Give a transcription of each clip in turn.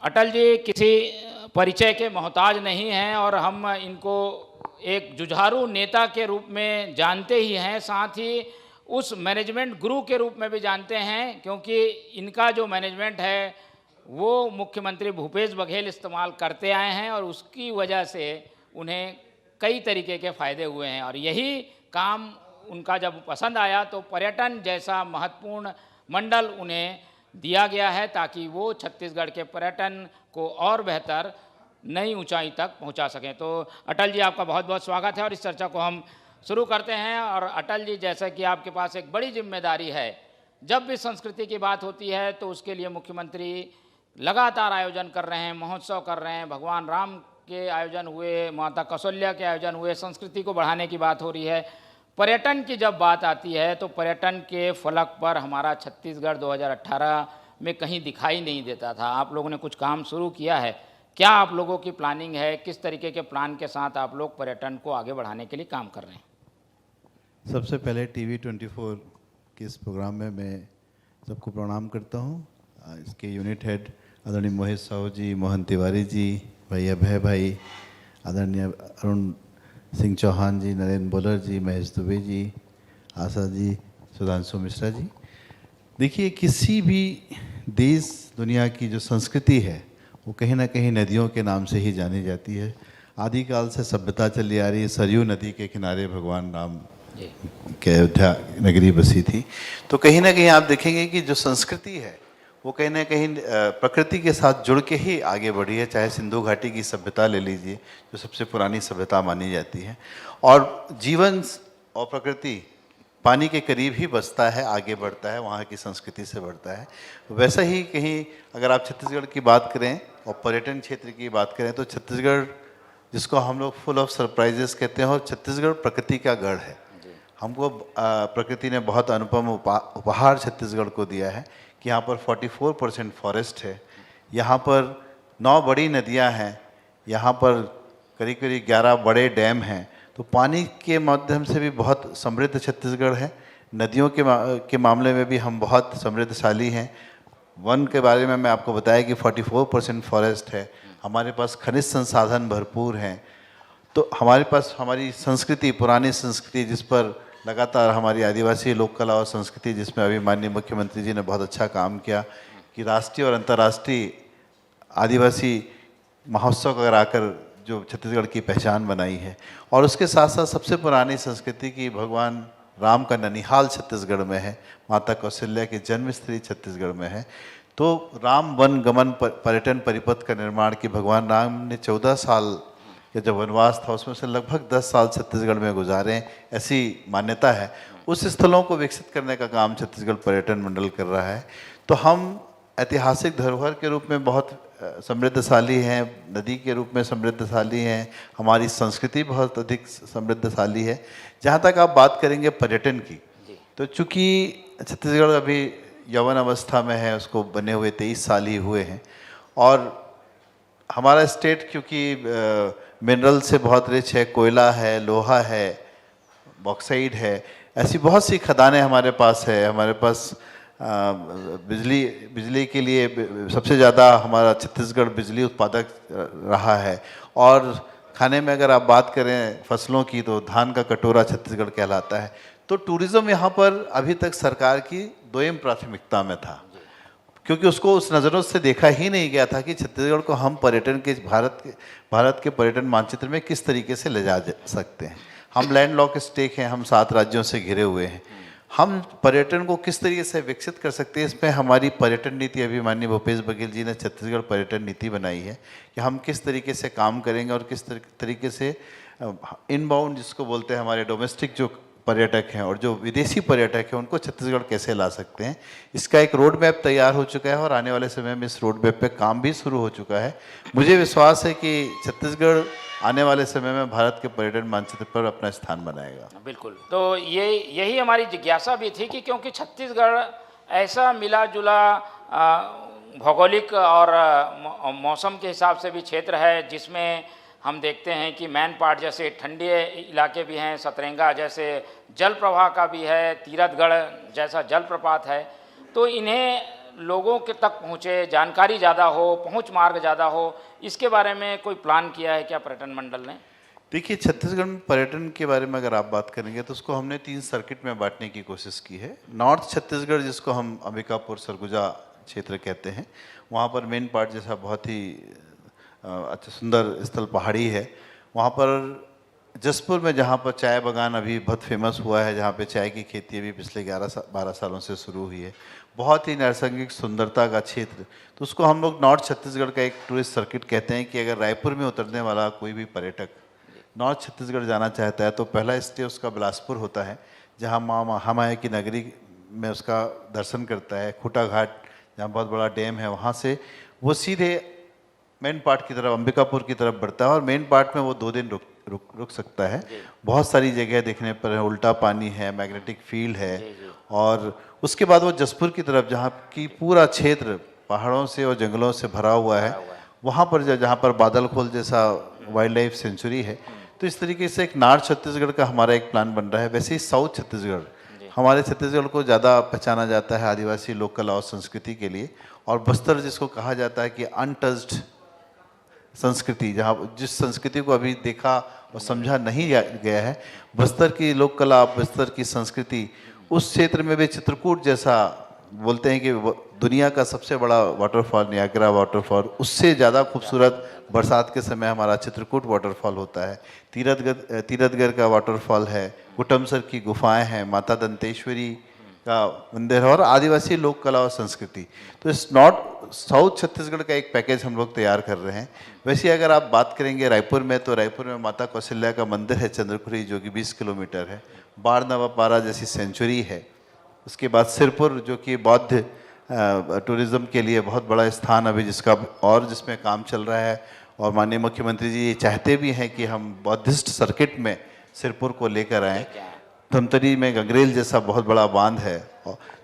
अटल जी किसी परिचय के मोहताज नहीं हैं और हम इनको एक जुझारू नेता के रूप में जानते ही हैं, साथ ही उस मैनेजमेंट गुरु के रूप में भी जानते हैं, क्योंकि इनका जो मैनेजमेंट है वो मुख्यमंत्री भूपेश बघेल इस्तेमाल करते आए हैं और उसकी वजह से उन्हें कई तरीके के फ़ायदे हुए हैं। और यही काम उनका जब पसंद आया तो पर्यटन जैसा महत्वपूर्ण मंडल उन्हें दिया गया है, ताकि वो छत्तीसगढ़ के पर्यटन को और बेहतर नई ऊंचाई तक पहुंचा सकें। तो अटल जी, आपका बहुत बहुत स्वागत है और इस चर्चा को हम शुरू करते हैं। और अटल जी, जैसा कि आपके पास एक बड़ी जिम्मेदारी है, जब भी संस्कृति की बात होती है तो उसके लिए मुख्यमंत्री लगातार आयोजन कर रहे हैं, महोत्सव कर रहे हैं, भगवान राम के आयोजन हुए, माता कौशल्या के आयोजन हुए, संस्कृति को बढ़ाने की बात हो रही है। पर्यटन की जब बात आती है तो पर्यटन के फलक पर हमारा छत्तीसगढ़ 2018 में कहीं दिखाई नहीं देता था। आप लोगों ने कुछ काम शुरू किया है, क्या आप लोगों की प्लानिंग है, किस तरीके के प्लान के साथ आप लोग पर्यटन को आगे बढ़ाने के लिए काम कर रहे हैं? सबसे पहले टीवी 24 के इस प्रोग्राम में मैं सबको प्रणाम करता हूँ। इसके यूनिट हेड आदरणीय मोहित साहू जी, मोहन तिवारी जी, भाई अभय भाई, आदरणीय अरुण सिंह चौहान जी, नरेंद्र बोलर जी, महेश दुबे जी, आशा जी, सुधांशु मिश्रा जी। देखिए, किसी भी देश दुनिया की जो संस्कृति है वो कहीं ना कहीं नदियों के नाम से ही जानी जाती है। आदिकाल से सभ्यता चली आ रही है। सरयू नदी के किनारे भगवान राम के अयोध्या नगरी बसी थी। तो कहीं ना कहीं आप देखेंगे कि जो संस्कृति है वो कहीं ना कहीं प्रकृति के साथ जुड़ के ही आगे बढ़ी है। चाहे सिंधु घाटी की सभ्यता ले लीजिए, जो सबसे पुरानी सभ्यता मानी जाती है, और जीवन और प्रकृति पानी के करीब ही बसता है, आगे बढ़ता है, वहाँ की संस्कृति से बढ़ता है। वैसा ही कहीं अगर आप छत्तीसगढ़ की बात करें और पर्यटन क्षेत्र की बात करें तो छत्तीसगढ़, जिसको हम लोग फुल ऑफ सरप्राइजेस कहते हैं, और छत्तीसगढ़ प्रकृति का गढ़ है। हमको प्रकृति ने बहुत अनुपम उपहार छत्तीसगढ़ को दिया है कि यहाँ पर 44% फॉरेस्ट है, यहाँ पर 9 बड़ी नदियाँ हैं, यहाँ पर करीब करीब 11 बड़े डैम हैं। तो पानी के माध्यम से भी बहुत समृद्ध छत्तीसगढ़ है। नदियों के मामले में भी हम बहुत समृद्धशाली हैं। वन के बारे में मैं आपको बताया कि 44% फॉरेस्ट है। हमारे पास खनिज संसाधन भरपूर हैं। तो हमारे पास हमारी संस्कृति, पुरानी संस्कृति, जिस पर लगातार हमारी आदिवासी लोक कला और संस्कृति, जिसमें अभी माननीय मुख्यमंत्री जी ने बहुत अच्छा काम किया कि राष्ट्रीय और अंतर्राष्ट्रीय आदिवासी महोत्सव कराकर जो छत्तीसगढ़ की पहचान बनाई है। और उसके साथ साथ सबसे पुरानी संस्कृति की भगवान राम का ननिहाल छत्तीसगढ़ में है, माता कौशल्या की जन्मस्थली छत्तीसगढ़ में है। तो राम वन गमन पर्यटन परिपथ का निर्माण कि भगवान राम ने 14 साल का जब वनवास था उसमें से लगभग 10 साल छत्तीसगढ़ में गुजारे, ऐसी मान्यता है। उस स्थलों को विकसित करने का काम छत्तीसगढ़ पर्यटन मंडल कर रहा है। तो हम ऐतिहासिक धरोहर के रूप में बहुत समृद्धशाली हैं, नदी के रूप में समृद्धशाली हैं, हमारी संस्कृति बहुत अधिक समृद्धशाली है। जहाँ तक आप बात करेंगे पर्यटन की, तो चूँकि छत्तीसगढ़ अभी यौवन अवस्था में है, उसको बने हुए 23 साल ही हुए हैं, और हमारा स्टेट क्योंकि मिनरल से बहुत रिच है, कोयला है, लोहा है, बॉक्साइड है, ऐसी बहुत सी खदानें हमारे पास है। हमारे पास बिजली के लिए सबसे ज़्यादा हमारा छत्तीसगढ़ बिजली उत्पादक रहा है। और खाने में अगर आप बात करें फसलों की तो धान का कटोरा छत्तीसगढ़ कहलाता है। तो टूरिज़्म यहाँ पर अभी तक सरकार की दोयम प्राथमिकता में था, क्योंकि उसको उस नज़रों से देखा ही नहीं गया था कि छत्तीसगढ़ को हम पर्यटन के भारत के पर्यटन मानचित्र में किस तरीके से ले जा सकते हैं। हम लैंड लॉक स्टेट हैं, हम 7 राज्यों से घिरे हुए हैं। हम पर्यटन को किस तरीके से विकसित कर सकते हैं, इसमें हमारी पर्यटन नीति, अभी माननीय भूपेश बघेल जी ने छत्तीसगढ़ पर्यटन नीति बनाई है कि हम किस तरीके से काम करेंगे और किस तरीके से इनबाउंड, जिसको बोलते हैं हमारे डोमेस्टिक जो पर्यटक हैं और जो विदेशी पर्यटक हैं, उनको छत्तीसगढ़ कैसे ला सकते हैं। इसका एक रोड मैप तैयार हो चुका है और आने वाले समय में इस रोड मैप पे काम भी शुरू हो चुका है। मुझे विश्वास है कि छत्तीसगढ़ आने वाले समय में भारत के पर्यटन मानचित्र पर अपना स्थान बनाएगा। बिल्कुल। तो यही हमारी जिज्ञासा भी थी कि क्योंकि छत्तीसगढ़ ऐसा मिला जुला भौगोलिक और मौसम के हिसाब से भी क्षेत्र है, जिसमें हम देखते हैं कि मैन पाट जैसे ठंडे इलाके भी हैं, सतरेंगा जैसे जल प्रवाह का भी है, तीरथगढ़ जैसा जलप्रपात है। तो इन्हें लोगों के तक पहुँचे, जानकारी ज़्यादा हो, पहुँच मार्ग ज़्यादा हो, इसके बारे में कोई प्लान किया है क्या पर्यटन मंडल ने? देखिए, छत्तीसगढ़ में पर्यटन के बारे में अगर आप बात करेंगे तो उसको हमने 3 सर्किट में बांटने की कोशिश की है। नॉर्थ छत्तीसगढ़, जिसको हम अंबिकापुर सरगुजा क्षेत्र कहते हैं, वहाँ पर मेन पार्ट जैसा बहुत ही अच्छा सुंदर स्थल पहाड़ी है। वहाँ पर जसपुर में जहाँ पर चाय बागान अभी बहुत फेमस हुआ है, जहाँ पे चाय की खेती अभी पिछले 12 सालों से शुरू हुई है, बहुत ही नैसर्गिक सुंदरता का क्षेत्र, तो उसको हम लोग नॉर्थ छत्तीसगढ़ का एक टूरिस्ट सर्किट कहते हैं कि अगर रायपुर में उतरने वाला कोई भी पर्यटक नॉर्थ छत्तीसगढ़ जाना चाहता है तो पहला स्टे उसका बिलासपुर होता है, जहाँ माँ महामाया की नगरी में उसका दर्शन करता है। खूटा घाट, जहाँ बहुत बड़ा डैम है, वहाँ से वो सीधे मेन पार्ट की तरफ, अंबिकापुर की तरफ बढ़ता है और मेन पार्ट में वो 2 दिन रुक सकता है। बहुत सारी जगह देखने पर है, उल्टा पानी है, मैग्नेटिक फील्ड है, और उसके बाद वो जसपुर की तरफ, जहाँ की पूरा क्षेत्र पहाड़ों से और जंगलों से भरा हुआ है, वहाँ पर जहाँ पर बादलखोल जैसा वाइल्ड लाइफ सेंचुरी है। तो इस तरीके से एक नॉर्थ छत्तीसगढ़ का हमारा एक प्लान बन रहा है। वैसे ही साउथ छत्तीसगढ़, हमारे छत्तीसगढ़ को ज़्यादा पहचाना जाता है आदिवासी लोक कला और संस्कृति के लिए, और बस्तर जिसको कहा जाता है कि अनटच्ड संस्कृति, जहाँ जिस संस्कृति को अभी देखा और समझा नहीं गया है, बस्तर की लोक कला, बस्तर की संस्कृति, उस क्षेत्र में भी चित्रकूट जैसा, बोलते हैं कि दुनिया का सबसे बड़ा वाटरफॉल नियाग्रा वाटरफॉल, उससे ज़्यादा खूबसूरत बरसात के समय हमारा चित्रकूट वाटरफॉल होता है। तीरथगढ़ का वाटरफॉल है, कुटमसर की गुफाएं हैं, माता दंतेश्वरी का मंदिर है, और आदिवासी लोक कला और संस्कृति। तो इस नॉर्थ साउथ छत्तीसगढ़ का एक पैकेज हम लोग तैयार कर रहे हैं। वैसे अगर आप बात करेंगे रायपुर में, तो रायपुर में माता कौशल्या का मंदिर है चंद्रखुरी, जो कि 20 किलोमीटर है। बाढ़ नवापारा जैसी सेंचुरी है। उसके बाद सिरपुर, जो कि बौद्ध टूरिज़्म के लिए बहुत बड़ा स्थान अभी जिसमें काम चल रहा है, और माननीय मुख्यमंत्री जी ये चाहते भी हैं कि हम बौद्धिस्ट सर्किट में सिरपुर को लेकर आएँ। धमतरी में गंगरेल जैसा बहुत बड़ा बांध है।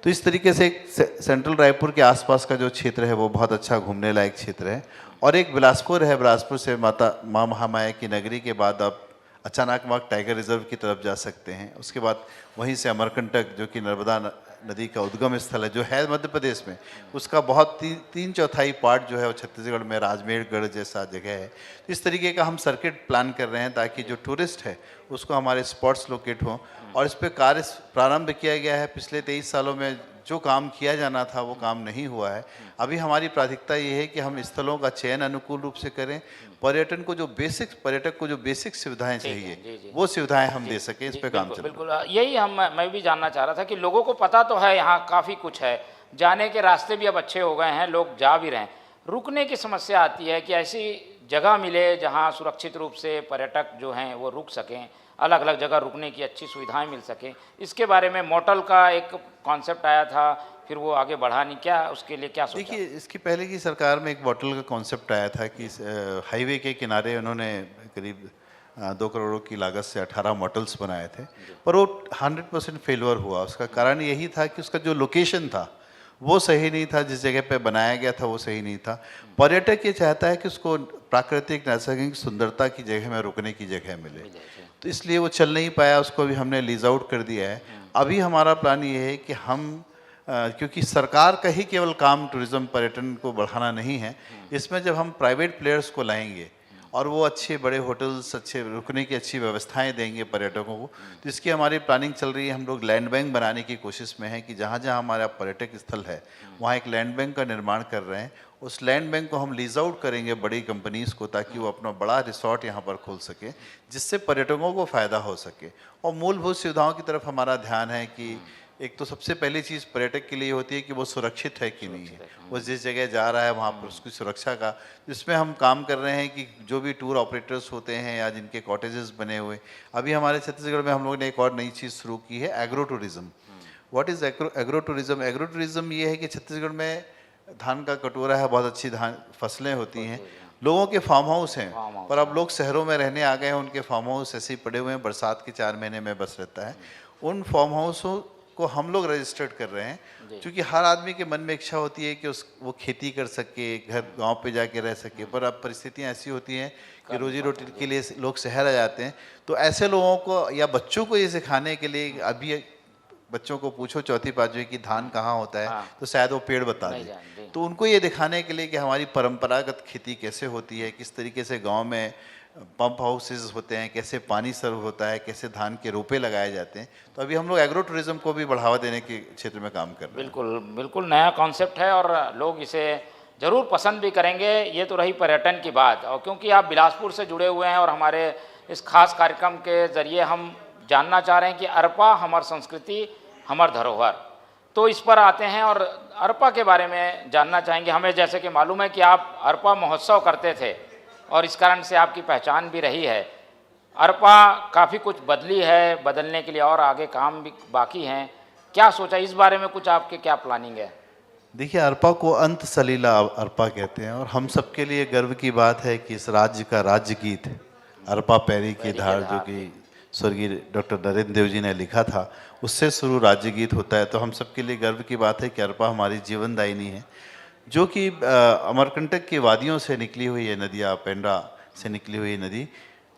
तो इस तरीके से एक सेंट्रल रायपुर के आसपास का जो क्षेत्र है वो बहुत अच्छा घूमने लायक क्षेत्र है। और एक बिलासपुर है, बिलासपुर से माँ महामाया की नगरी के बाद आप अचानकमाग टाइगर रिजर्व की तरफ जा सकते हैं। उसके बाद वहीं से अमरकंटक, जो कि नर्मदा नदी का उद्गम स्थल है, जो है मध्य प्रदेश में, उसका बहुत 3/4 पार्ट जो है वो छत्तीसगढ़ में राजमेरगढ़ जैसा जगह है। तो इस तरीके का हम सर्किट प्लान कर रहे हैं ताकि जो टूरिस्ट है उसको हमारे स्पॉट्स लोकेट हों, और इस पर कार्य प्रारंभ किया गया है। पिछले 23 सालों में जो काम किया जाना था वो काम नहीं हुआ है। अभी हमारी प्राथमिकता ये है कि हम स्थलों का चयन अनुकूल रूप से करें, पर्यटक को जो बेसिक सुविधाएं चाहिए वो सुविधाएं हम दे सकें, इस पे काम चल रहा है। बिल्कुल, यही मैं भी जानना चाह रहा था कि लोगों को पता तो है यहाँ काफ़ी कुछ है, जाने के रास्ते भी अब अच्छे हो गए हैं, लोग जा भी रहे हैं, रुकने की समस्या आती है कि ऐसी जगह मिले जहाँ सुरक्षित रूप से पर्यटक जो हैं वो रुक सकें, अलग अलग जगह रुकने की अच्छी सुविधाएं मिल सकें। इसके बारे में मोटल का एक कॉन्सेप्ट आया था, फिर वो आगे बढ़ा नहीं, क्या उसके लिए क्या सोचा? देखिए, इसकी पहले की सरकार में एक बॉटल का कॉन्सेप्ट आया था कि हाईवे के किनारे उन्होंने करीब 2 करोड़ की लागत से 18 मॉडल्स बनाए थे, पर वो 100% फेलियर हुआ। उसका कारण यही था कि उसका जो लोकेशन था वो सही नहीं था, जिस जगह पे बनाया गया था वो सही नहीं था। पर्यटक ये चाहता है कि उसको प्राकृतिक नैसर्गिक सुंदरता की जगह में रुकने की जगह मिले, तो इसलिए वो चल नहीं पाया, उसको भी हमने लीज आउट कर दिया है। अभी हमारा प्लान ये है कि हम क्योंकि सरकार का ही केवल काम टूरिज़्म पर्यटन को बढ़ाना नहीं है, इसमें जब हम प्राइवेट प्लेयर्स को लाएंगे और वो अच्छे बड़े होटल्स, अच्छे रुकने की अच्छी व्यवस्थाएं देंगे पर्यटकों को, तो इसकी हमारी प्लानिंग चल रही है। हम लोग लैंड बैंक बनाने की कोशिश में हैं कि जहाँ जहाँ हमारा पर्यटक स्थल है वहाँ एक लैंड बैंक का निर्माण कर रहे हैं। उस लैंड बैंक को हम लीज आउट करेंगे बड़ी कंपनीज़ को, ताकि वो अपना बड़ा रिसोर्ट यहाँ पर खोल सके, जिससे पर्यटकों को फ़ायदा हो सके। और मूलभूत सुविधाओं की तरफ हमारा ध्यान है कि एक तो सबसे पहली चीज़ पर्यटक के लिए होती है कि वो सुरक्षित है कि नहीं है, वो जिस जगह जा रहा है वहाँ पर उसकी सुरक्षा का, जिसमें हम काम कर रहे हैं कि जो भी टूर ऑपरेटर्स होते हैं या जिनके कॉटेजेस बने हुए, अभी हमारे छत्तीसगढ़ में हम लोगों ने एक और नई चीज़ शुरू की है, agro tourism. What is agro tourism? Agro tourism ये है कि छत्तीसगढ़ में धान का कटोरा है, बहुत अच्छी फसलें होती हैं, लोगों के फार्म हाउस हैं, पर अब लोग शहरों में रहने आ गए हैं, उनके फार्म हाउस ऐसे ही पड़े हुए हैं, बरसात के 4 महीने में बस रहता है। उन फार्म हाउसों को हम लोग रजिस्टर्ड कर रहे हैं, क्योंकि हर आदमी के मन में इच्छा होती है कि वो खेती कर सके, घर गांव पे जाके रह सके, पर अब परिस्थितियां ऐसी होती हैं कि रोजी रोटी के लिए लोग शहर आ जाते हैं। तो ऐसे लोगों को या बच्चों को ये सिखाने के लिए अभी बच्चों को पूछो चौथी पांचवी की धान कहाँ होता है, हाँ। तो शायद वो पेड़ बता नहीं दे। जानते। तो उनको ये दिखाने के लिए कि हमारी परंपरागत खेती कैसे होती है, किस तरीके से गांव में पंप हाउसेज होते हैं, कैसे पानी सर्व होता है, कैसे धान के रोपे लगाए जाते हैं। तो अभी हम लोग एग्रो टूरिज्म को भी बढ़ावा देने के क्षेत्र में काम कर रहे हैं। बिल्कुल बिल्कुल नया कॉन्सेप्ट है और लोग इसे ज़रूर पसंद भी करेंगे। ये तो रही पर्यटन की बात, और क्योंकि आप बिलासपुर से जुड़े हुए हैं और हमारे इस खास कार्यक्रम के ज़रिए हम जानना चाह रहे हैं कि अरपा हमार संस्कृति हमार धरोहर, तो इस पर आते हैं और अरपा के बारे में जानना चाहेंगे। हमें जैसे कि मालूम है कि आप अरपा महोत्सव करते थे और इस कारण से आपकी पहचान भी रही है। अरपा काफ़ी कुछ बदली है, बदलने के लिए और आगे काम भी बाकी हैं। क्या सोचा इस बारे में, कुछ आपके क्या प्लानिंग है? देखिए, अरपा को अंत सलीला अरपा कहते हैं, और हम सबके लिए गर्व की बात है कि इस राज्य का राज्य गीत अरपा पैरी की धार, जो कि स्वर्गीय डॉक्टर नरेंद्र देव जी ने लिखा था, उससे शुरू राज्य गीत होता है। तो हम सबके लिए गर्व की बात है कि अरपा हमारी जीवनदायिनी है, जो कि अमरकंटक की वादियों से निकली हुई है नदियाँ, पेंड्रा से निकली हुई नदी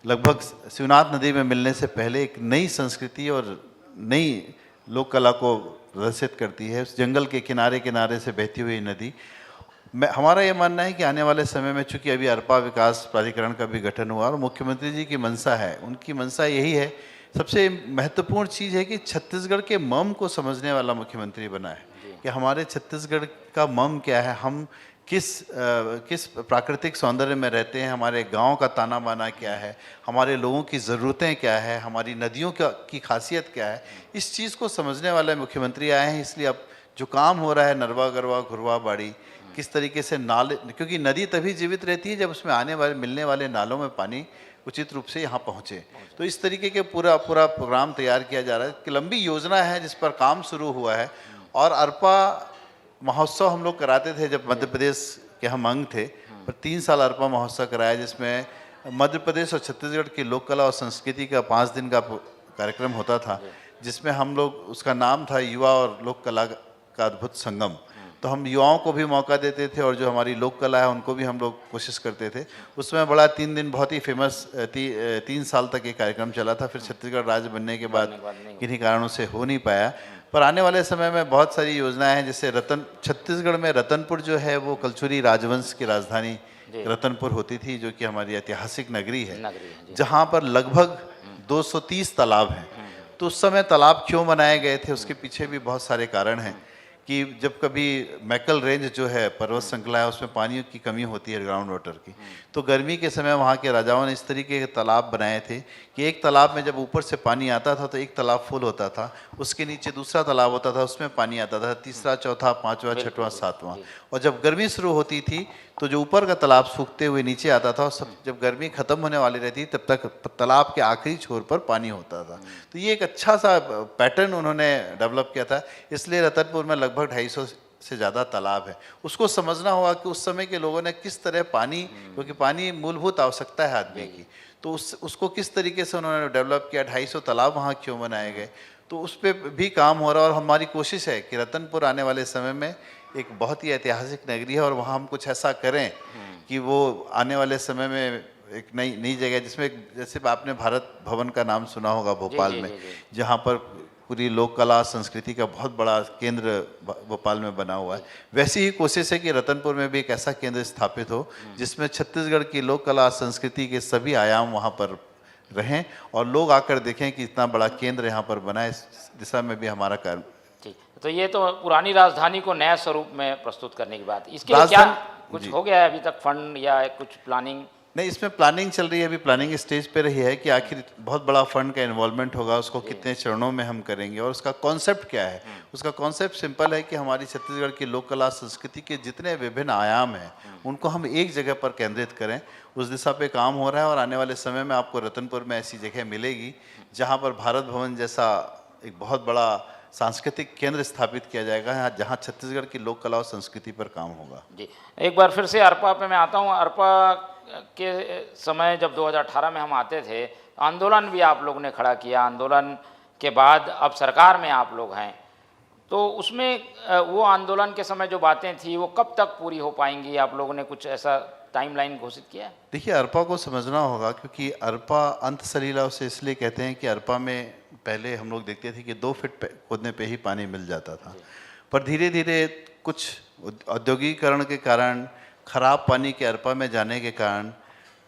लगभग शिवनाथ नदी में मिलने से पहले एक नई संस्कृति और नई लोक कला को प्रदर्शित करती है। उस जंगल के किनारे किनारे से बहती हुई नदी, हमारा ये मानना है कि आने वाले समय में, चूंकि अभी अरपा विकास प्राधिकरण का भी गठन हुआ और मुख्यमंत्री जी की मंशा है, उनकी मंशा यही है, सबसे महत्वपूर्ण चीज़ है कि छत्तीसगढ़ के मर्म को समझने वाला मुख्यमंत्री बना है कि हमारे छत्तीसगढ़ का मर्म क्या है, हम किस प्राकृतिक सौंदर्य में रहते हैं, हमारे गांव का ताना बाना क्या है, हमारे लोगों की ज़रूरतें क्या है, हमारी नदियों की खासियत क्या है, इस चीज़ को समझने वाले मुख्यमंत्री आए हैं। इसलिए अब जो काम हो रहा है, नरवा गरवा घुरवा बाड़ी, किस तरीके से नाले, क्योंकि नदी तभी जीवित रहती है जब उसमें आने वाले मिलने वाले नालों में पानी उचित रूप से यहाँ पहुँचे। तो इस तरीके के पूरा प्रोग्राम तैयार किया जा रहा है कि लंबी योजना है जिस पर काम शुरू हुआ है। और अरपा महोत्सव हम लोग कराते थे जब मध्य प्रदेश के हम अंग थे, पर 3 साल अरपा महोत्सव कराया, जिसमें मध्य प्रदेश और छत्तीसगढ़ की लोक कला और संस्कृति का 5 दिन का कार्यक्रम होता था, जिसमें हम लोग, उसका नाम था युवा और लोक कला का अद्भुत संगम। तो हम युवाओं को भी मौका देते थे और जो हमारी लोक कला है उनको भी हम लोग कोशिश करते थे। उसमें बड़ा 3 दिन बहुत ही फेमस 3 साल तक ये कार्यक्रम चला था। फिर छत्तीसगढ़ राज्य बनने के बाद किन्हीं कारणों से हो नहीं पाया, पर आने वाले समय में बहुत सारी योजनाएं हैं। जैसे छत्तीसगढ़ में रतनपुर जो है वो कलचुरी राजवंश की राजधानी रतनपुर होती थी, जो कि हमारी ऐतिहासिक नगरी है, जहाँ पर लगभग 230 तालाब हैं। तो उस समय तालाब क्यों बनाए गए थे, उसके पीछे भी बहुत सारे कारण हैं कि जब कभी मैकल रेंज जो है पर्वत श्रृंखला है, उसमें पानी की कमी होती है, ग्राउंड वाटर की, तो गर्मी के समय वहाँ के राजाओं ने इस तरीके के तालाब बनाए थे कि एक तालाब में जब ऊपर से पानी आता था तो एक तालाब फुल होता था, उसके नीचे दूसरा तालाब होता था, उसमें पानी आता था, तीसरा, चौथा, पांचवा, छठवां, सातवां। और जब गर्मी शुरू होती थी तो जो ऊपर का तालाब सूखते हुए नीचे आता था, और सब जब गर्मी खत्म होने वाली रहती तब तक तालाब के आखिरी छोर पर पानी होता था। तो ये एक अच्छा सा पैटर्न उन्होंने डेवलप किया था। इसलिए रतनपुर में लगभग 250 से ज़्यादा तालाब है। उसको समझना होगा कि उस समय के लोगों ने किस तरह पानी, क्योंकि पानी मूलभूत आवश्यकता है आदमी की, तो उसको किस तरीके से उन्होंने डेवलप किया, 250 तालाब वहाँ क्यों बनाए गए, तो उस पर भी काम हो रहा है। और हमारी कोशिश है कि रतनपुर आने वाले समय में एक बहुत ही ऐतिहासिक नगरी है और वहाँ हम कुछ ऐसा करें कि वो आने वाले समय में एक नई जगह, जिसमें जैसे आपने भारत भवन का नाम सुना होगा भोपाल में, जहाँ पर पूरी लोक कला संस्कृति का बहुत बड़ा केंद्र भोपाल में बना हुआ है, वैसी ही कोशिश है कि रतनपुर में भी एक ऐसा केंद्र स्थापित हो जिसमें छत्तीसगढ़ की लोक कला संस्कृति के सभी आयाम वहाँ पर रहें और लोग आकर देखें कि इतना बड़ा केंद्र यहाँ पर बना है। इस दिशा में भी हमारा कार्य। ठीक, तो ये तो पुरानी राजधानी को नया स्वरूप में प्रस्तुत करने की बात, इसके लिए क्या कुछ हो गया है अभी तक फंड या कुछ प्लानिंग? नहीं, इसमें प्लानिंग चल रही है, अभी प्लानिंग स्टेज पे रही है कि आखिर बहुत बड़ा फंड का इन्वॉल्वमेंट होगा, उसको कितने चरणों में हम करेंगे और उसका कॉन्सेप्ट क्या है। उसका कॉन्सेप्ट सिंपल है कि हमारी छत्तीसगढ़ की लोक कला संस्कृति के जितने विभिन्न आयाम हैं उनको हम एक जगह पर केंद्रित करें, उस दिशा पे काम हो रहा है। और आने वाले समय में आपको रतनपुर में ऐसी जगह मिलेगी जहाँ पर भारत भवन जैसा एक बहुत बड़ा सांस्कृतिक केंद्र स्थापित किया जाएगा, जहाँ छत्तीसगढ़ की लोक कला और संस्कृति पर काम होगा। जी, एक बार फिर से अरपा पे मैं आता हूँ। अरपा के समय जब 2018 में हम आते थे, आंदोलन भी आप लोगों ने खड़ा किया, आंदोलन के बाद अब सरकार में आप लोग हैं, तो उसमें वो आंदोलन के समय जो बातें थी वो कब तक पूरी हो पाएंगी? आप लोगों ने कुछ ऐसा टाइमलाइन घोषित किया है? देखिए, अरपा को समझना होगा, क्योंकि अरपा अंत सलीला उसे इसलिए कहते हैं कि अरपा में पहले हम लोग देखते थे कि 2 फीट खोदने पे ही पानी मिल जाता था, पर धीरे धीरे कुछ औद्योगिकीकरण के कारण, खराब पानी के अरपा में जाने के कारण,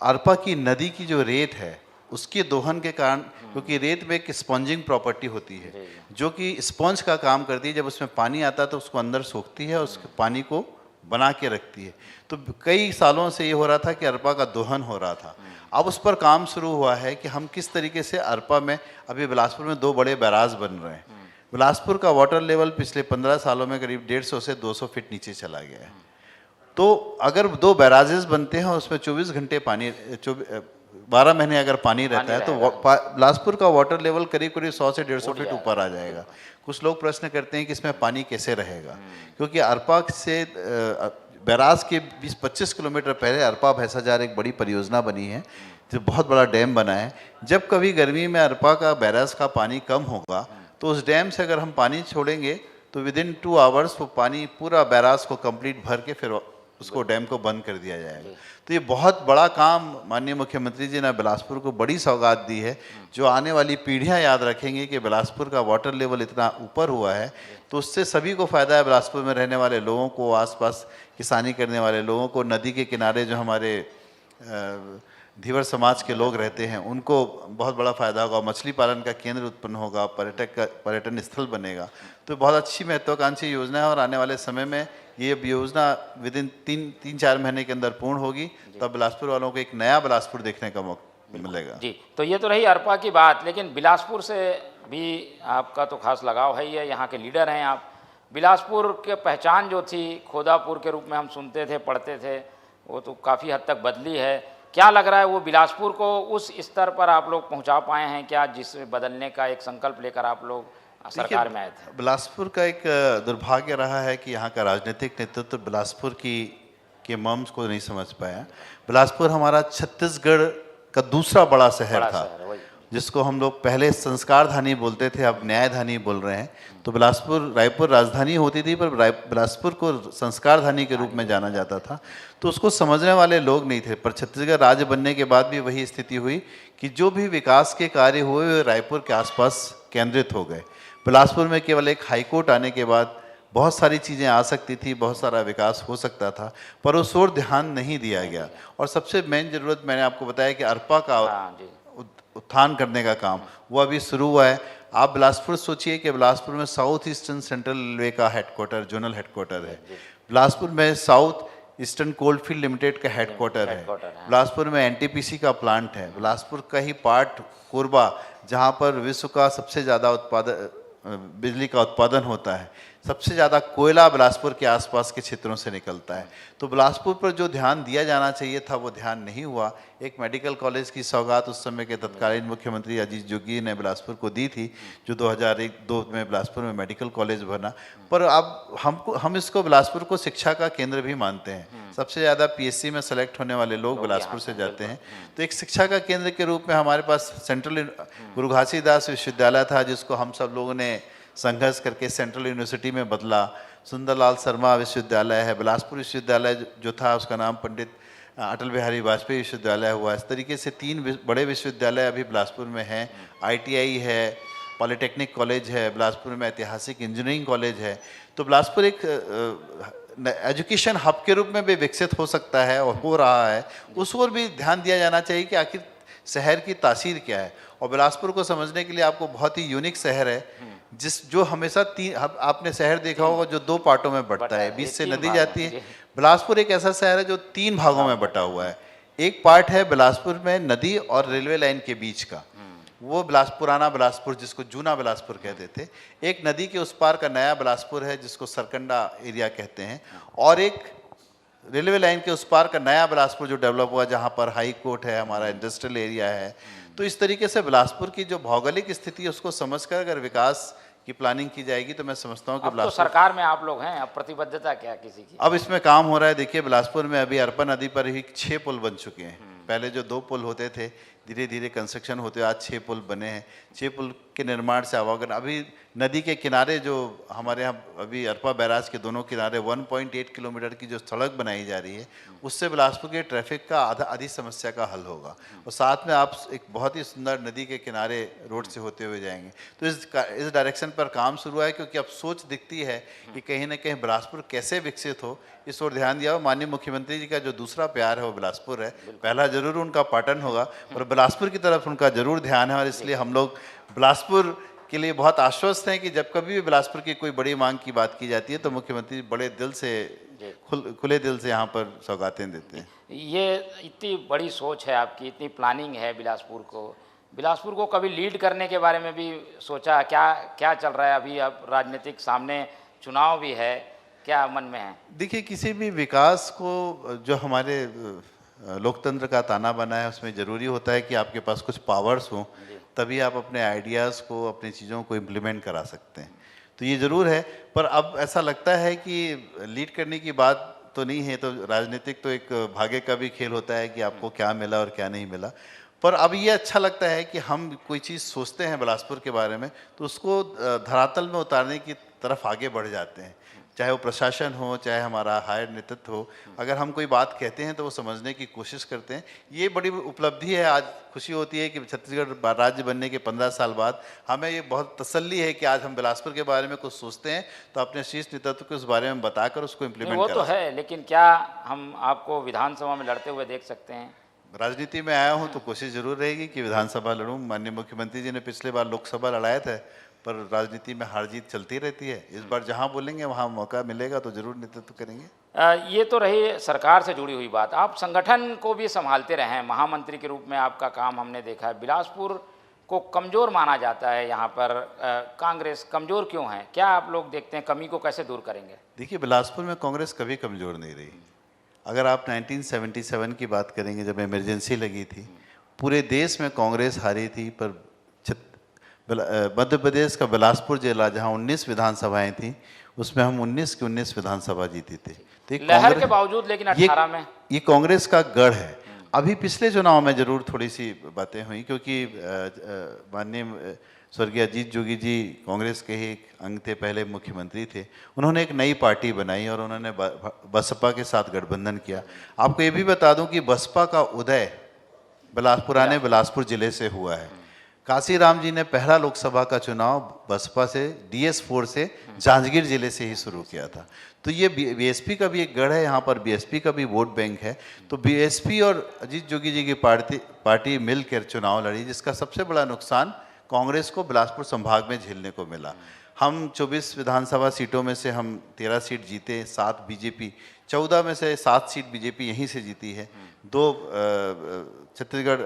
अरपा की नदी की जो रेत है उसके दोहन के कारण, क्योंकि रेत में एक स्पॉन्जिंग प्रॉपर्टी होती है जो कि स्पॉन्ज का काम करती है। जब उसमें पानी आता है तो उसको अंदर सोखती है और उस पानी को बना के रखती है। तो कई सालों से ये हो रहा था कि अरपा का दोहन हो रहा था। अब उस पर काम शुरू हुआ है कि हम किस तरीके से अरपा में, अभी बिलासपुर में 2 बड़े बैराज बन रहे हैं। बिलासपुर का वाटर लेवल पिछले 15 सालों में करीब 150 से 200 फीट नीचे चला गया है। तो अगर 2 बैराजेस बनते हैं और उसमें 24 घंटे पानी, 12 महीने अगर पानी रहता है तो बिलासपुर का वाटर लेवल करीब करीब 100 से 150 फीट ऊपर आ जाएगा। कुछ लोग प्रश्न करते हैं कि इसमें पानी कैसे रहेगा, क्योंकि अरपा से बैराज के 20-25 किलोमीटर पहले अरपा भैंसाजार एक बड़ी परियोजना बनी है, जो बहुत बड़ा डैम बना है। जब कभी गर्मी में अरपा का बैराज का पानी कम होगा तो उस डैम से अगर हम पानी छोड़ेंगे तो विदिन 2 आवर्स वो पानी पूरा बैराज को कंप्लीट भर के फिर उसको डैम को बंद कर दिया जाएगा। तो ये बहुत बड़ा काम माननीय मुख्यमंत्री जी ने बिलासपुर को बड़ी सौगात दी है, जो आने वाली पीढ़ियां याद रखेंगी कि बिलासपुर का वाटर लेवल इतना ऊपर हुआ है। तो उससे सभी को फ़ायदा है, बिलासपुर में रहने वाले लोगों को, आसपास किसानी करने वाले लोगों को, नदी के किनारे जो हमारे धीवर समाज के लोग रहते हैं उनको बहुत बड़ा फ़ायदा होगा। मछली पालन का केंद्र उत्पन्न होगा, पर्यटन स्थल बनेगा। तो बहुत अच्छी महत्वाकांक्षी योजना है और आने वाले समय में ये योजना विदिन 3-4 महीने के अंदर पूर्ण होगी, तब बिलासपुर वालों को एक नया बिलासपुर देखने का मौका मिलेगा। जी, तो ये तो रही अरपा की बात, लेकिन बिलासपुर से भी आपका तो खास लगाव है ही है, यहाँ के लीडर हैं आप। बिलासपुर के पहचान जो थी खोदापुर के रूप में हम सुनते थे, पढ़ते थे, वो तो काफ़ी हद तक बदली है। क्या लग रहा है वो बिलासपुर को उस स्तर पर आप लोग पहुँचा पाए हैं क्या, जिससे बदलने का एक संकल्प लेकर आप लोग सरकार में आए थे? बिलासपुर का एक दुर्भाग्य रहा है कि यहाँ का राजनीतिक नेतृत्व बिलासपुर के मर्म्स को नहीं समझ पाया। बिलासपुर हमारा छत्तीसगढ़ का दूसरा बड़ा शहर था, जिसको हम लोग पहले संस्कार धानी बोलते थे, अब न्याय धानी बोल रहे हैं। तो रायपुर राजधानी होती थी, पर बिलासपुर को संस्कार धानी के रूप में जाना जाता था। तो उसको समझने वाले लोग नहीं थे। पर छत्तीसगढ़ राज्य बनने के बाद भी वही स्थिति हुई कि जो भी विकास के कार्य हुए वे रायपुर के आसपास केंद्रित हो गए। बिलासपुर में केवल एक हाईकोर्ट आने के बाद बहुत सारी चीज़ें आ सकती थी, बहुत सारा विकास हो सकता था, पर उस ओर ध्यान नहीं दिया गया। और सबसे मेन ज़रूरत मैंने आपको बताया कि अरपा का उत्थान करने का काम वो अभी शुरू हुआ है। आप बिलासपुर सोचिए कि बिलासपुर में साउथ ईस्टर्न सेंट्रल रेलवे का हेडक्वार्टर, जोनल हेडक्वार्टर है। बिलासपुर में साउथ ईस्टर्न कोलफील्ड लिमिटेड का हेडक्वार्टर है। बिलासपुर में एनटीपीसी का प्लांट है। बिलासपुर का ही पार्ट कोरबा, जहाँ पर विश्व का सबसे ज़्यादा बिजली का उत्पादन होता है, सबसे ज़्यादा कोयला बिलासपुर के आसपास के क्षेत्रों से निकलता है। तो बिलासपुर पर जो ध्यान दिया जाना चाहिए था वो ध्यान नहीं हुआ। एक मेडिकल कॉलेज की सौगात उस समय के तत्कालीन मुख्यमंत्री अजीत जोगी ने बिलासपुर को दी थी, जो 2001-2 में बिलासपुर में मेडिकल कॉलेज बना। पर अब हम इसको बिलासपुर को शिक्षा का केंद्र भी मानते हैं। सबसे ज़्यादा पीएससी में सेलेक्ट होने वाले लोग बिलासपुर से जाते हैं। तो एक शिक्षा का केंद्र के रूप में हमारे पास सेंट्रल गुरु घासीदास विश्वविद्यालय था, जिसको हम सब लोगों ने संघर्ष करके सेंट्रल यूनिवर्सिटी में बदला। सुंदरलाल शर्मा विश्वविद्यालय है। बिलासपुर विश्वविद्यालय जो था उसका नाम पंडित अटल बिहारी वाजपेयी विश्वविद्यालय हुआ। इस तरीके से 3 बड़े विश्वविद्यालय अभी बिलासपुर में हैं। ITI है, पॉलिटेक्निक कॉलेज है, बिलासपुर में ऐतिहासिक इंजीनियरिंग कॉलेज है। तो बिलासपुर एक एजुकेशन हब के रूप में भी विकसित हो सकता है और हो रहा है। उस ओर भी ध्यान दिया जाना चाहिए कि आखिर शहर की तासीर क्या है। और बिलासपुर को समझने के लिए आपको बहुत ही यूनिक शहर है, जो हमेशा आपने शहर देखा होगा जो 2 पार्टों में बटता है, बीच से नदी जाती है। बिलासपुर एक ऐसा शहर है जो 3 भागों में बटा हुआ है। एक पार्ट है बिलासपुर में नदी और रेलवे लाइन के बीच का, वो पुराना बिलासपुर जिसको जूना बिलासपुर कहते थे। एक नदी के उस पार का नया बिलासपुर है जिसको सरकंडा एरिया कहते हैं। और एक रेलवे लाइन के उस पार का नया बिलासपुर जो डेवलप हुआ, जहाँ पर हाई कोर्ट है, हमारा इंडस्ट्रियल एरिया है। तो इस तरीके से बिलासपुर की जो भौगोलिक स्थिति है उसको समझकर अगर विकास की प्लानिंग की जाएगी तो मैं समझता हूँ कि अब तो सरकार में आप लोग हैं, अब प्रतिबद्धता क्या किसी की? अब इसमें काम हो रहा है। देखिए, बिलासपुर में अभी अरपा नदी पर ही 6 पुल बन चुके हैं। पहले जो 2 पुल होते थे, धीरे धीरे कंस्ट्रक्शन होते हुए आज 6 पुल बने हैं। 6 पुल के निर्माण से आवागमन, अभी नदी के किनारे जो हमारे यहाँ अभी अरपा बैराज के दोनों किनारे 1.8 किलोमीटर की जो सड़क बनाई जा रही है, उससे बिलासपुर के ट्रैफिक का आधी समस्या का हल होगा। और साथ में आप एक बहुत ही सुंदर नदी के किनारे रोड से होते हुए जाएंगे। तो इस डायरेक्शन पर काम शुरू है, क्योंकि अब सोच दिखती है कि कहीं ना कहीं बिलासपुर कैसे विकसित हो, इस ओर ध्यान दिया हो। माननीय मुख्यमंत्री जी का जो दूसरा प्यार है वो बिलासपुर है। पहला जरूर उनका पाटन होगा, पर बिलासपुर की तरफ उनका जरूर ध्यान है। और इसलिए हम लोग बिलासपुर के लिए बहुत आश्वस्त हैं कि जब कभी भी बिलासपुर की कोई बड़ी मांग की बात की जाती है तो मुख्यमंत्री बड़े दिल से खुले दिल से यहाँ पर सौगातें देते हैं। ये इतनी बड़ी सोच है आपकी, इतनी प्लानिंग है बिलासपुर को कभी लीड करने के बारे में भी सोचा? क्या चल रहा है अभी? अब राजनीतिक सामने चुनाव भी है, क्या मन में है? देखिए, किसी भी विकास को, जो हमारे लोकतंत्र का ताना बना है, उसमें ज़रूरी होता है कि आपके पास कुछ पावर्स हों, तभी आप अपने आइडियाज़ को, अपनी चीज़ों को इम्प्लीमेंट करा सकते हैं। तो ये ज़रूर है, पर अब ऐसा लगता है कि लीड करने की बात तो नहीं है। तो राजनीतिक तो एक भाग्य का भी खेल होता है कि आपको क्या मिला और क्या नहीं मिला। पर अब ये अच्छा लगता है कि हम कोई चीज़ सोचते हैं बिलासपुर के बारे में तो उसको धरातल में उतारने की तरफ आगे बढ़ जाते हैं। चाहे वो प्रशासन हो, चाहे हमारा हायर नेतृत्व हो, अगर हम कोई बात कहते हैं तो वो समझने की कोशिश करते हैं। ये बड़ी उपलब्धि है। आज खुशी होती है कि छत्तीसगढ़ राज्य बनने के 15 साल बाद हमें ये बहुत तसल्ली है कि आज हम बिलासपुर के बारे में कुछ सोचते हैं तो अपने शीर्ष नेतृत्व को उस बारे में बताकर उसको इम्प्लीमेंट वो तो है, लेकिन क्या हम आपको विधानसभा में लड़ते हुए देख सकते हैं? राजनीति में आया हूँ तो कोशिश जरूर रहेगी कि विधानसभा लड़ूं। माननीय मुख्यमंत्री जी ने पिछले बार लोकसभा लड़ाए थे, पर राजनीति में हार जीत चलती रहती है। इस बार जहां बोलेंगे वहां मौका मिलेगा तो जरूर नेतृत्व करेंगे। ये तो रही सरकार से जुड़ी हुई बात। आप संगठन को भी संभालते रहे हैं, महामंत्री के रूप में आपका काम हमने देखा है। बिलासपुर को कमज़ोर माना जाता है, यहाँ पर कांग्रेस कमज़ोर क्यों है? क्या आप लोग देखते हैं, कमी को कैसे दूर करेंगे? देखिए, बिलासपुर में कांग्रेस कभी कमज़ोर नहीं रही। अगर आप 1977 की बात करेंगे, जब इमरजेंसी लगी थी, पूरे देश में कांग्रेस हारी थी, पर मध्य प्रदेश का बिलासपुर जिला जहां 19 विधानसभाएं थी, उसमें हम 19 की 19 विधानसभा जीती थी। तो लहर के बावजूद, लेकिन 18 में ये कांग्रेस का गढ़ है। अभी पिछले चुनाव में जरूर थोड़ी सी बातें हुई, क्योंकि माननीय स्वर्गीय अजीत जोगी जी कांग्रेस के ही अंग थे, पहले मुख्यमंत्री थे। उन्होंने एक नई पार्टी बनाई और उन्होंने बसपा के साथ गठबंधन किया। आपको ये भी बता दूं कि बसपा का उदय पुराने बिलासपुर जिले से हुआ है। काशीराम जी ने पहला लोकसभा का चुनाव बसपा से, DS4 से, जांजगीर जिले से ही शुरू किया था। तो ये बीएसपी का भी एक गढ़ है, यहाँ पर बीएसपी का भी वोट बैंक है। तो बीएसपी और अजीत जोगी जी की पार्टी मिलकर चुनाव लड़ी, जिसका सबसे बड़ा नुकसान कांग्रेस को बिलासपुर संभाग में झेलने को मिला। हम 24 विधानसभा सीटों में से हम 13 सीट जीते, 7 बीजेपी, 14 में से 7 सीट बीजेपी यहीं से जीती है, 2 छत्तीसगढ़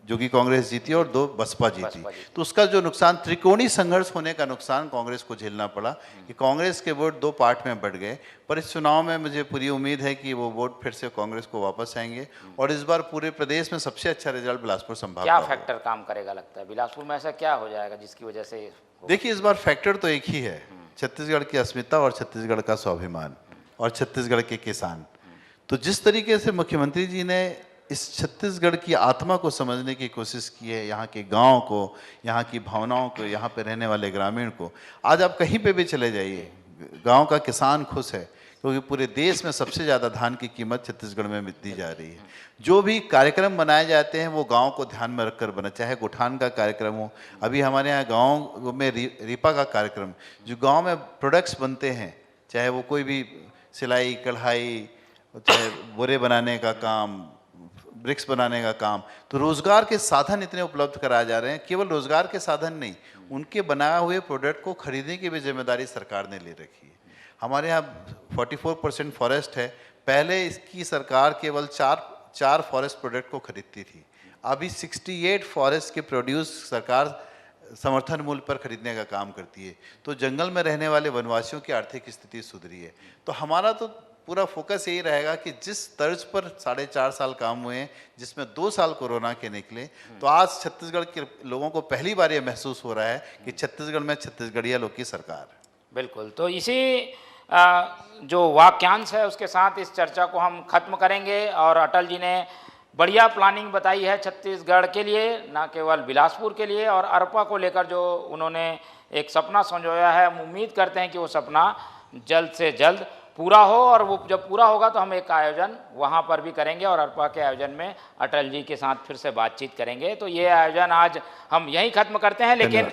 जोगी कांग्रेस जीती और 2 बसपा जीती। तो उसका जो नुकसान, त्रिकोणीय संघर्ष होने का नुकसान कांग्रेस को झेलना पड़ा कि कांग्रेस के वोट 2 पार्ट में बढ़ गए। पर इस चुनाव में मुझे पूरी उम्मीद है कि वो वोट फिर से कांग्रेस को वापस आएंगे और इस बार पूरे प्रदेश में सबसे अच्छा रिजल्ट बिलासपुर संभाग क्या फैक्टर काम करेगा लगता है? बिलासपुर में ऐसा क्या हो जाएगा जिसकी वजह से? देखिए, इस बार फैक्टर तो एक ही है, छत्तीसगढ़ की अस्मिता और छत्तीसगढ़ का स्वाभिमान और छत्तीसगढ़ के किसान। तो जिस तरीके से मुख्यमंत्री जी ने इस छत्तीसगढ़ की आत्मा को समझने की कोशिश की है, यहाँ के गांव को, यहाँ की भावनाओं को, यहाँ पे रहने वाले ग्रामीण को, आज आप कहीं पे भी चले जाइए, गांव का किसान खुश है, क्योंकि पूरे देश में सबसे ज़्यादा धान की कीमत छत्तीसगढ़ में दी जा रही है। जो भी कार्यक्रम बनाए जाते हैं वो गांव को ध्यान में रखकर बना, चाहे गुठान का कार्यक्रम हो, अभी हमारे यहाँ गाँव में रीपा का कार्यक्रम, जो गाँव में प्रोडक्ट्स बनते हैं, चाहे वो कोई भी सिलाई, कढ़ाई, चाहे बोरे बनाने का काम, ब्रिक्स बनाने का काम, तो रोजगार के साधन इतने उपलब्ध कराए जा रहे हैं। केवल रोजगार के साधन नहीं, उनके बनाए हुए प्रोडक्ट को खरीदने की भी जिम्मेदारी सरकार ने ले रखी है। हमारे यहाँ 44% फॉरेस्ट है, पहले इसकी सरकार केवल चार फॉरेस्ट प्रोडक्ट को खरीदती थी, अभी 68 फॉरेस्ट के प्रोड्यूस सरकार समर्थन मूल्य पर खरीदने का काम करती है। तो जंगल में रहने वाले वनवासियों की आर्थिक स्थिति सुधरी है। तो हमारा तो पूरा फोकस यही रहेगा कि जिस तर्ज पर 4.5 साल काम हुए हैं, जिसमें 2 साल कोरोना के निकले, तो आज छत्तीसगढ़ के लोगों को पहली बार ये महसूस हो रहा है कि छत्तीसगढ़ में छत्तीसगढ़िया लोग की सरकार है। बिल्कुल। तो इसी जो वाक्यांश है उसके साथ इस चर्चा को हम खत्म करेंगे और अटल जी ने बढ़िया प्लानिंग बताई है छत्तीसगढ़ के लिए, ना केवल बिलासपुर के लिए। और अरपा को लेकर जो उन्होंने एक सपना संजोया है, हम उम्मीद करते हैं कि वो सपना जल्द से जल्द पूरा हो। और वो जब पूरा होगा तो हम एक आयोजन वहाँ पर भी करेंगे और अरपा के आयोजन में अटल जी के साथ फिर से बातचीत करेंगे। तो ये आयोजन आज हम यहीं ख़त्म करते हैं, लेकिन